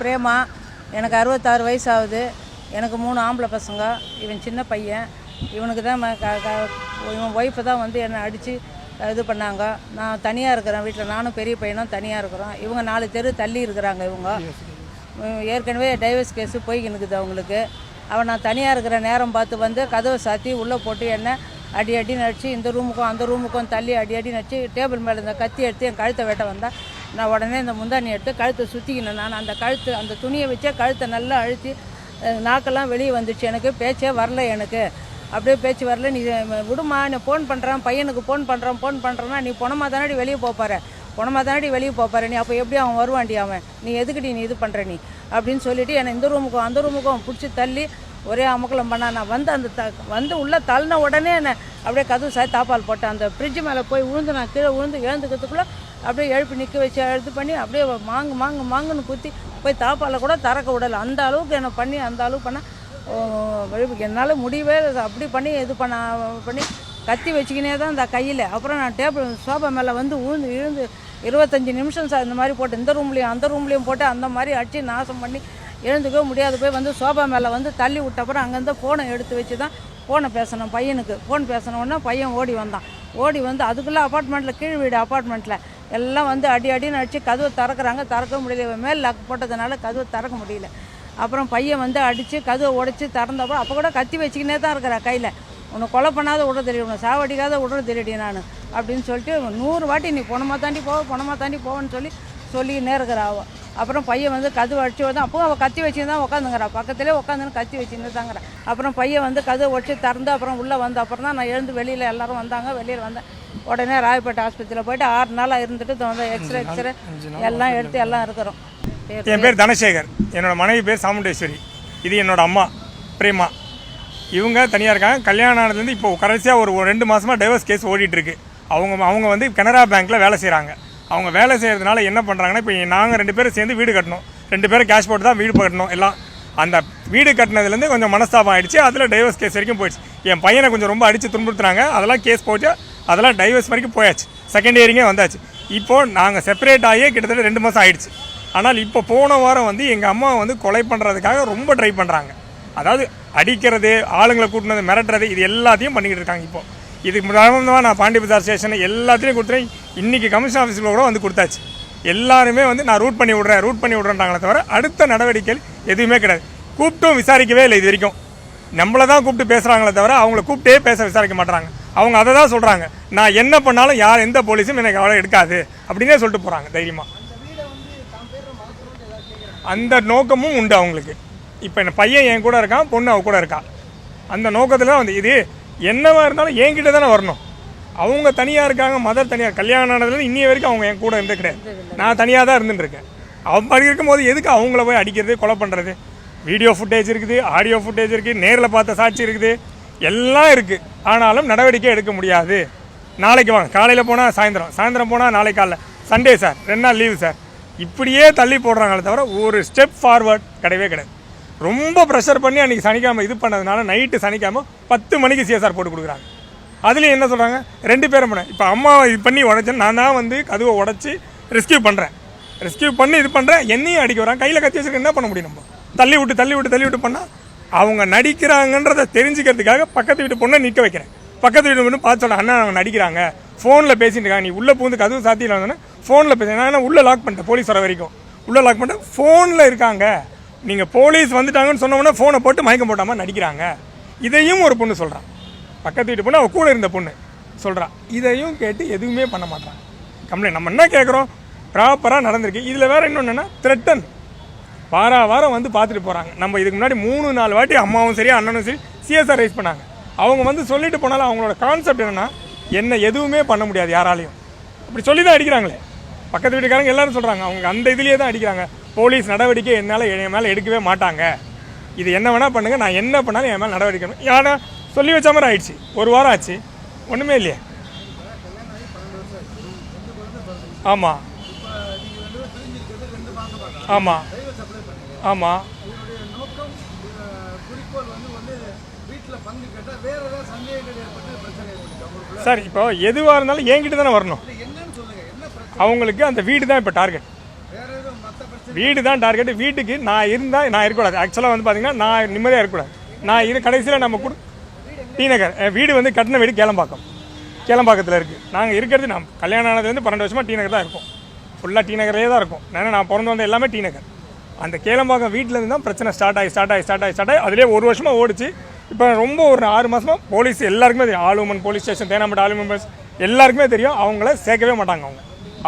பிரேமா. எனக்கு 66 வயசு ஆகுது. எனக்கு 3 ஆம்பளை பசங்க. இவன் சின்ன பையன். இவனுக்கு தான் இவன் ஒய்ஃபு தான் வந்து என்னை அடித்து இது பண்ணாங்க. நான் தனியாக இருக்கிறேன் வீட்டில். நானும் பெரிய பையனும் தனியாக இருக்கிறோம். இவங்க 4 தெரு தள்ளி இருக்கிறாங்க. இவங்க ஏற்கனவே டைவர்ஸ் கேஸு போய்க்கினுக்குது அவங்களுக்கு. அவன் நான் தனியாக இருக்கிற நேரம் பார்த்து வந்து கதவை சாத்தி உள்ளே போட்டு என்ன அடி நடிச்சு இந்த ரூமுக்கும் அந்த ரூமுக்கும் தள்ளி அடி நடிச்சு டேபிள் மேலே இந்த கத்தி எடுத்து என் கழுத்தை வெட்ட வந்தேன். நான் உடனே இந்த முந்தானி எடுத்து கழுத்தை சுற்றிக்கினேன். நான் அந்த துணியை வச்சே கழுத்தை நல்லா அழுத்தி நாக்கெல்லாம் வெளியே வந்துடுச்சு. எனக்கு பேச்சே வரல. எனக்கு அப்படியே பேச்சு வரல. நீ விடுமா, நீ ஃபோன் பண்ணுறேன், பையனுக்கு ஃபோன் பண்ணுறேன்னா நீ பொணமாக தானடி வெளியே போப்பாரு, வெளியே போப்பாரு. நீ அப்போ எப்படி அவன் வருவான்டி, அவன் நீ எதுக்குடி நீ இது பண்ணுற நீ அப்படின்னு சொல்லிவிட்டு என்னை இந்த ரூமுக்கும் அந்த ரூமுக்கும் பிடிச்சி தள்ளி ஒரே அமக்கலம் பண்ணா. நான் வந்து உள்ளே தள்ளின உடனே என்னை அப்படியே கதவு சாய் தாப்பால் போட்டேன். அந்த ஃப்ரிட்ஜு மேலே போய் விழுந்து நான் கீழே விழுந்து எழுந்துக்கிறதுக்குள்ளே அப்படியே எழுப்பி நிற்க வச்சு இது பண்ணி அப்படியே மாங்குன்னு குத்தி போய் தாப்பால் கூட திறக்க விடலை. அந்த அளவுக்கு என்னை பண்ணி அந்த அளவுக்கு பண்ண என்னால் முடியவே அப்படி பண்ணி இது பண்ணி கத்தி வச்சுக்கினே தான் இந்த கையில். அப்புறம் நான் டேபிள் சோபா மேலே வந்து விழுந்து 25 நிமிஷம் சார் இந்த மாதிரி போட்டு இந்த ரூம்லேயும் அந்த ரூம்லேயும் போட்டு அந்த மாதிரி அடித்து நாசம் பண்ணி எழுந்துக்கவே முடியாது. போய் வந்து சோபா மேலே வந்து தள்ளி விட்டப்பறம் அங்கேருந்து ஃபோனை எடுத்து வச்சு தான் ஃபோனை பேசணும். பையனுக்கு ஃபோன் பேசணுன்னா பையன் ஓடி வந்தான். ஓடி வந்து அதுக்குள்ளே அப்பார்ட்மெண்ட்டில் கீழ் வீடு அப்பார்ட்மெண்ட்டில் எல்லாம் வந்து அடின்னு அடித்து கதவை திறக்கிறாங்க. திறக்க முடியல. மேல் லாக் போட்டதுனால கதவை திறக்க முடியல. அப்புறம் பையன் வந்து அடித்து கதவை உடைச்சி திறந்தப்போ அப்போ கூட கத்தி வச்சுக்கினே தான் இருக்கிறா கையில். உன்னை கொலை பண்ணாத விட தெரியும், உன்னை சாவடிக்காத விட தெரியுடி நான் அப்படின்னு சொல்லிட்டு 100 வாட்டி நீ பொணமாக தாண்டி போவேன்னு சொல்லிக்கினே இருக்கிறா அவள். அப்புறம் பையன் வந்து கதவை அடிச்சு வந்து அப்போ அவள் கத்தி வச்சுன்னு தான் உட்காந்துங்கிறா. பக்கத்துலேயே உட்காந்துன்னு கத்தி வச்சுன்னு தாங்கிறா. அப்புறம் பையன் வந்து கதவை உடச்சி திறந்து அப்புறம் உள்ளே வந்து அப்புறம் தான் நான் எழுந்து வெளியில் எல்லோரும் வந்தாங்க. வெளியில் வந்தேன். உடனே ராயப்பேட்டை ஆஸ்பத்திரியில் போய்ட்டு 6 நாளாக இருந்துட்டு வந்து எக்ஸ்ரே எல்லாம் எடுத்து எல்லாம் இருக்கிறோம். என் பேர் தனசேகர். என்னோடய மனைவி பேர் சாமுண்டேஸ்வரி. இது என்னோடய அம்மா பிரேமா. இவங்க தனியாக இருக்காங்க. கல்யாணம் ஆனதுலேருந்து இப்போ கடைசியாக ஒரு 2 மாதமாக டைவர்ஸ் கேஸ் ஓடிட்டுருக்கு. அவங்க வந்து கனரா பேங்க்கில் வேலை செய்கிறாங்க. அவங்க வேலை செய்கிறதுனால என்ன பண்ணுறாங்கன்னா, இப்போ நாங்கள் 2 பேரும் சேர்ந்து வீடு கட்டணும். 2 பேரும் கேஷ் போட்டு தான் வீடு கட்டணும். எல்லாம் அந்த வீடு கட்டினதுலேருந்து கொஞ்சம் மனஸ்தாபம் ஆகிடுச்சு. அதில் டைவர்ஸ் கேஸ் வரைக்கும் போயிடுச்சு. என் பையனை கொஞ்சம் ரொம்ப அடித்து துன்புறுத்துறாங்க. அதெல்லாம் கேஸ் போட்டு அதெல்லாம் டைவர்ஸ் வரைக்கும் போயாச்சு. செகண்ட் இயரிங்கே வந்தாச்சு. இப்போது நாங்கள் செப்பரேட் ஆகியே கிட்டத்தட்ட 2 மாதம் ஆகிடுச்சு. ஆனால் இப்போ போன வாரம் வந்து எங்கள் அம்மா வந்து கொலை பண்ணுறதுக்காக ரொம்ப ட்ரை பண்ணுறாங்க. அதாவது அடிக்கிறது, ஆளுங்களை கூட்டினது, மிரட்டுறது, இது எல்லாத்தையும் பண்ணிக்கிட்டு இருக்காங்க. இப்போது இதுக்கு முன்னாடி நான் பாண்டி பஜார் ஸ்டேஷன் எல்லாத்தையும் கொடுத்துறேன். இன்றைக்கி கமிஷன் ஆஃபீஸில் கூட வந்து கொடுத்தாச்சு. எல்லாருமே வந்து நான் ரூட் பண்ணி விட்றேன்றாங்களே தவிர அடுத்த நடவடிக்கைகள் எதுவுமே கிடையாது. கூப்பிட்டும் விசாரிக்கவே இல்லை இது வரைக்கும். நம்மளை தான் கூப்பிட்டு பேசுகிறாங்களே தவிர அவங்கள கூப்பிட்டே விசாரிக்க மாட்டுறாங்க. அவங்க அதை தான் சொல்கிறாங்க, நான் என்ன பண்ணாலும் எந்த போலீஸும் எனக்கு அவ்வளோ எடுக்காது அப்படின்னே சொல்லிட்டு போகிறாங்க தைரியமாக. அந்த நோக்கமும் உண்டு அவங்களுக்கு. இப்போ என் பையன் என் கூட இருக்கான், பொண்ணு அவ கூட இருக்கா. அந்த நோக்கத்தில் வந்து இது என்னவா இருந்தாலும் என்கிட்ட தானே வரணும். அவங்க தனியாக இருக்காங்க, மதர் தனியாக. கல்யாணம் ஆனதுலேருந்து இன்னைய வரைக்கும் அவங்க என் கூட இருந்தே கிடையாது. நான் தனியாக தான் இருந்துட்டுருக்கேன். அப்படி இருக்கும்போது எதுக்கு அவங்கள போய் அடிக்கிறது, கொலை பண்ணுறது? வீடியோ ஃபுட்டேஜ் இருக்குது, ஆடியோ ஃபுட்டேஜ் இருக்குது, நேரில் பார்த்த சாட்சி இருக்குது, எல்லாம் இருக்குது. ஆனாலும் நடவடிக்கை எடுக்க முடியாது. நாளைக்கு வாங்க, காலையில் போனால் சாயந்தரம் போனால் நாளைக்கு காலைல, சண்டே சார் 2 நாள் லீவு சார், இப்படியே தள்ளி போடுறாங்களே தவிர ஒரு ஸ்டெப் ஃபார்வர்ட் கிடையவே கிடையாது. ரொம்ப ப்ரெஷர் பண்ணி அன்றைக்கி சனிக்காமல் இது பண்ணதுனால நைட்டு சனிக்காமல் 10 மணிக்கு சிஎஸ்ஆர் போட்டு கொடுக்குறாங்க. அதுலேயும் என்ன சொல்கிறாங்க, 2 பேரும் பண்ணேன். இப்போ அம்மா இது பண்ணி உடைச்சேன், நான் தான் வந்து கதவை உடச்சி ரெஸ்கியூ பண்ணி இது பண்ணுறேன். என்னையும் அடிக்க வரான். கையில் கத்தி வச்சுருக்க என்ன பண்ண முடியும்? நம்ம தள்ளி விட்டு பண்ணால் அவங்க நடிக்கிறாங்கன்றதை தெரிஞ்சுக்கிறதுக்காக பக்கத்து வீட்டு பொண்ணை நிற்க வைக்கிறேன். பக்கத்து வீட்டு பொண்ணு பார்த்து சொல்கிறேன், அண்ணா அவங்க நடிக்கிறாங்க, ஃபோனில் பேசிட்டு இருக்காங்க, நீ உள்ளே பூந்து கதவு சாத்தியில் வந்தோன்னே ஃபோனில் பேசுகிறேன். நான் உள்ளே லாக் பண்ணிட்டேன், போலீஸ் வர வரைக்கும் உள்ளே லாக் பண்ணிட்டேன். ஃபோனில் இருக்காங்க, நீங்கள் போலீஸ் வந்துட்டாங்கன்னு சொன்னோன்னே ஃபோனை போட்டு மயக்கம் போட்டாமல் நடிக்கிறாங்க. இதையும் ஒரு பொண்ணு சொல்கிறான், பக்கத்து வீட்டு பொண்ணு, அவள் கூட இருந்த பொண்ணு சொல்கிறான். இதையும் கேட்டு எதுவுமே பண்ண மாட்டாங்க. கம்ப்ளைண்ட் நம்ம என்ன கேட்குறோம், ப்ராப்பராக நடந்திருக்கு. இதில் வேறு இன்னொன்று என்ன, த்ரெட்டன் வாரம் வந்து பார்த்துட்டு போகிறாங்க. நம்ம இதுக்கு முன்னாடி 3-4 வாட்டி அம்மாவும் சரி அண்ணனும் சரி சிஎஸ்ஆர் ரைஸ் பண்ணாங்க. அவங்க வந்து சொல்லிட்டு போனாலும் அவங்களோட கான்செப்ட் என்னென்னா, என்ன எதுவுமே பண்ண முடியாது யாராலையும், அப்படி சொல்லி தான் அடிக்கிறாங்களே. பக்கத்து வீட்டுக்காரங்க எல்லாரும் சொல்கிறாங்க, அவங்க அந்த இதுலேயே தான் அடிக்கிறாங்க. போலீஸ் நடவடிக்கை என் மேலே எடுக்கவே மாட்டாங்க. இது என்ன வேணால் பண்ணுங்கள், நான் என்ன பண்ணாலும் என் மேலே நடவடிக்கை. ஏன்னா சொல்லி வச்ச மாதிரி ஆயிடுச்சு. 1 வாரம் ஆச்சு, ஒன்றுமே இல்லையே. ஆமாம் ஆமாம் ஆமாம் சார். இப்போ எதுவாக இருந்தாலும் என்கிட்ட தானே வரணும். அவங்களுக்கு அந்த வீடு தான் இப்போ டார்கெட். வீடு தான் டார்கெட். வீட்டுக்கு நான் இருந்தால் நான் இருக்கக்கூடாது. ஆக்சுவலாக வந்து பார்த்தீங்கன்னா நான் நிம்மதியாக இருக்கக்கூடாது. நான் இது கடைசியில் நம்ம டி நகர் வீடு வந்து கட்டின வீடு கேளம்பாக்கத்தில் இருக்குது. நாங்கள் இருக்கிறது நான் கல்யாணம் ஆனதுலேருந்து 12 வருஷமாக டி நகர் தான் இருக்கும். ஃபுல்லாக டி நகர்லேயே தான் இருக்கும். நான் பிறந்து வந்த எல்லாமே டி நகர். அந்த கேளம்பாக்கம் வீட்டிலேருந்து தான் பிரச்சனை ஸ்டார்ட் ஆகி அதிலே 1 வருஷமாக ஓடிச்சு. இப்போ ரொம்ப ஒரு 6 மாதமாக போலீஸ் எல்லாருக்குமே தெரியும். ஆலுமன் போலீஸ் ஸ்டேஷன், தேனாம்பேட்டை ஆலுமன் போலீஸ் எல்லாருக்குமே தெரியும். அவங்கள சேர்க்கவே மாட்டாங்க.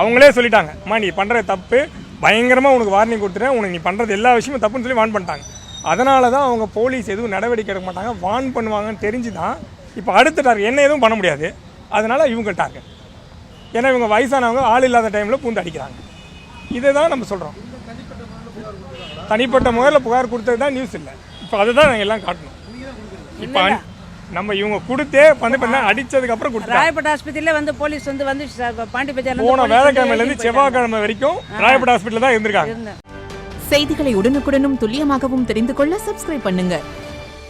அவங்களே சொல்லிட்டாங்க, அம்மா நீ பண்ணுற தப்பு, பயங்கரமாக உனக்கு வார்னிங் கொடுத்துட்டேன், உனக்கு நீ பண்ணுறது எல்லா விஷயமும் தப்புன்னு சொல்லி வார்ன் பண்ணிட்டாங்க. அதனால தான் அவங்க போலீஸ் எதுவும் நடவடிக்கை எடுக்க மாட்டாங்க, வார்ன் பண்ணுவாங்கன்னு தெரிஞ்சு தான் இப்போ அடுத்த டார்கெட். என்ன எதுவும் பண்ண முடியாது, அதனால் இவங்க டார்கெட். ஏன்னா இவங்க வயசானவங்க ஆள் இல்லாத டைமில் பூந்து அடிக்கிறாங்க. இதை தான் நம்ம சொல்கிறோம். தனிப்பட்ட முறையில் புகார் கொடுத்தது தான் நியூஸ் இல்லை. இப்போ அதை தான் நாங்கள் எல்லாம் காட்டணும். இப்போ நம்ம இவங்க கொடுத்தே வந்து அடிச்சதுக்கு அப்புறம் கொடுத்தாங்க. ராயப்பேட்டை ஆஸ்பத்திரியில வந்து போலீஸ் வந்து பாண்டி பஜார்ல போன வேலைக்கிழமையிலேருந்து செவ்வாய்க்கிழமை வரைக்கும் ராயப்பேட்டை ஹாஸ்பிட்டலில் தான் இருந்திருக்காங்க. செய்திகளை உடனுக்குடனும் துல்லியமாகவும் தெரிந்து கொள்ள சப்ஸ்கிரைப் பண்ணுங்க.